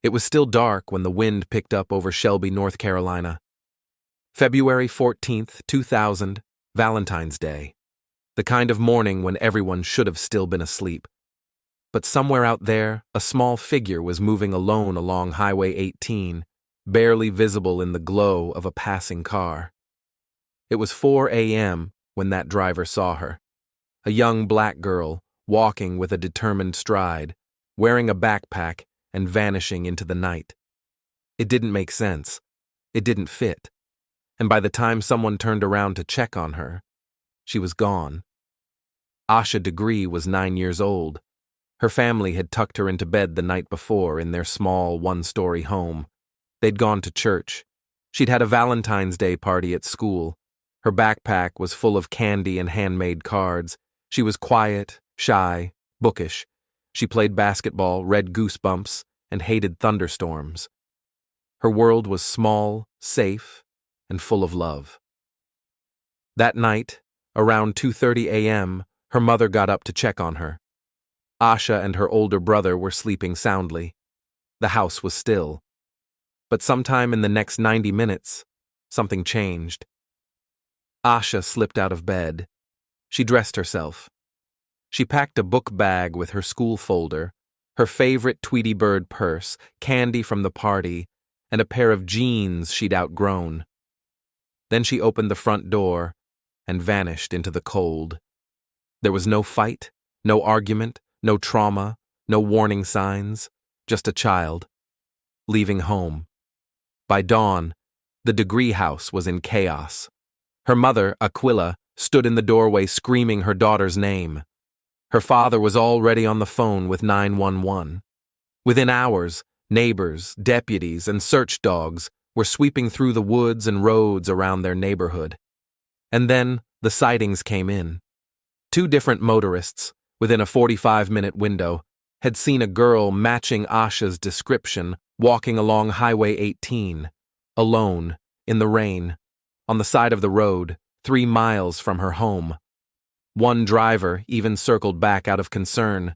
It was still dark when the wind picked up over Shelby, North Carolina. February 14th, 2000, Valentine's Day. The kind of morning when everyone should have still been asleep. But somewhere out there, a small figure was moving alone along Highway 18, barely visible in the glow of a passing car. It was 4 a.m. when that driver saw her. A young black girl, walking with a determined stride, wearing a backpack and vanishing into the night. It didn't make sense. It didn't fit. And by the time someone turned around to check on her, she was gone. Asha Degree was 9 years old. Her family had tucked her into bed the night before in their small one-story home. They'd gone to church. She'd had a Valentine's Day party at school. Her backpack was full of candy and handmade cards. She was quiet, shy, bookish. She played basketball, read Goosebumps, and hated thunderstorms. Her world was small, safe, and full of love. That night, around 2:30 a.m., her mother got up to check on her. Asha and her older brother were sleeping soundly. The house was still. But sometime in the next 90 minutes, something changed. Asha slipped out of bed. She dressed herself. She packed a book bag with her school folder, her favorite Tweety Bird purse, candy from the party, and a pair of jeans she'd outgrown. Then she opened the front door and vanished into the cold. There was no fight, no argument, no trauma, no warning signs, just a child, leaving home. By dawn, the Degree house was in chaos. Her mother, Aquila, stood in the doorway screaming her daughter's name. Her father was already on the phone with 911. Within hours, neighbors, deputies, and search dogs were sweeping through the woods and roads around their neighborhood. And then the sightings came in. 2 different motorists, within a 45-minute window, had seen a girl matching Asha's description walking along Highway 18, alone, in the rain, on the side of the road, 3 miles from her home. One driver even circled back out of concern,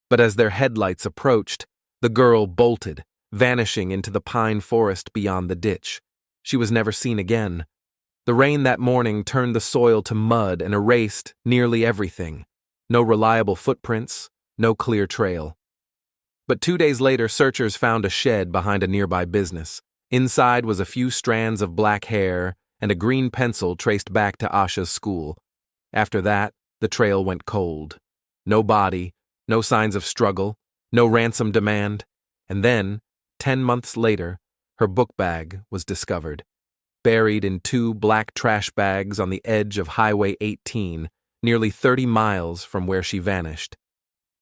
but as their headlights approached, the girl bolted, vanishing into the pine forest beyond the ditch. She was never seen again. The rain that morning turned the soil to mud and erased nearly everything. No reliable footprints, no clear trail. But 2 days later, searchers found a shed behind a nearby business. Inside was a few strands of black hair and a green pencil traced back to Asha's school. After that, the trail went cold. No body, no signs of struggle, no ransom demand. And then, 10 months later, her book bag was discovered, buried in 2 black trash bags on the edge of Highway 18, nearly 30 miles from where she vanished.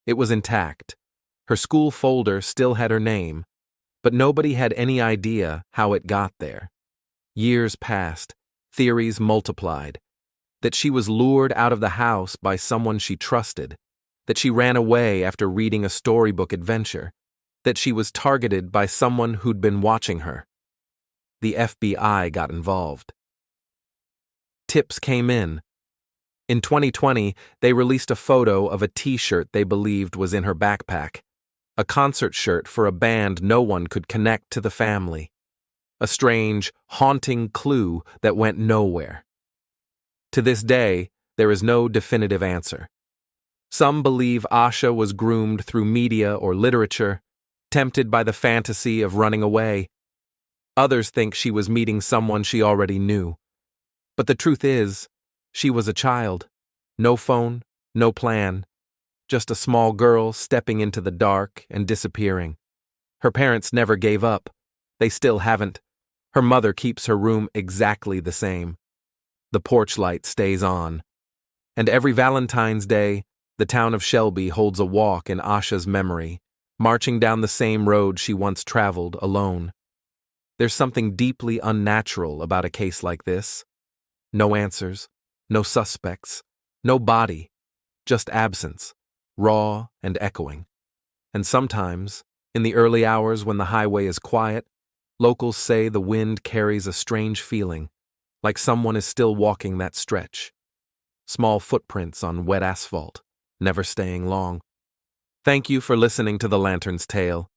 It was intact. Her school folder still had her name, but nobody had any idea how it got there. Years passed, theories multiplied. That she was lured out of the house by someone she trusted, that she ran away after reading a storybook adventure, that she was targeted by someone who'd been watching her. The FBI got involved. Tips came in. In 2020, they released a photo of a T-shirt they believed was in her backpack, a concert shirt for a band no one could connect to the family. A strange, haunting clue that went nowhere. To this day, there is no definitive answer. Some believe Asha was groomed through media or literature, tempted by the fantasy of running away. Others think she was meeting someone she already knew. But the truth is, she was a child. No phone, no plan. Just a small girl stepping into the dark and disappearing. Her parents never gave up. They still haven't. Her mother keeps her room exactly the same. The porch light stays on. And every Valentine's Day, the town of Shelby holds a walk in Asha's memory, marching down the same road she once traveled alone. There's something deeply unnatural about a case like this. No answers, no suspects, no body, just absence, raw and echoing. And sometimes, in the early hours when the highway is quiet, locals say the wind carries a strange feeling, like someone is still walking that stretch. Small footprints on wet asphalt, never staying long. Thank you for listening to The Lantern's Tale.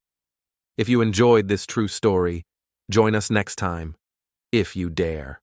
If you enjoyed this true story, join us next time, if you dare.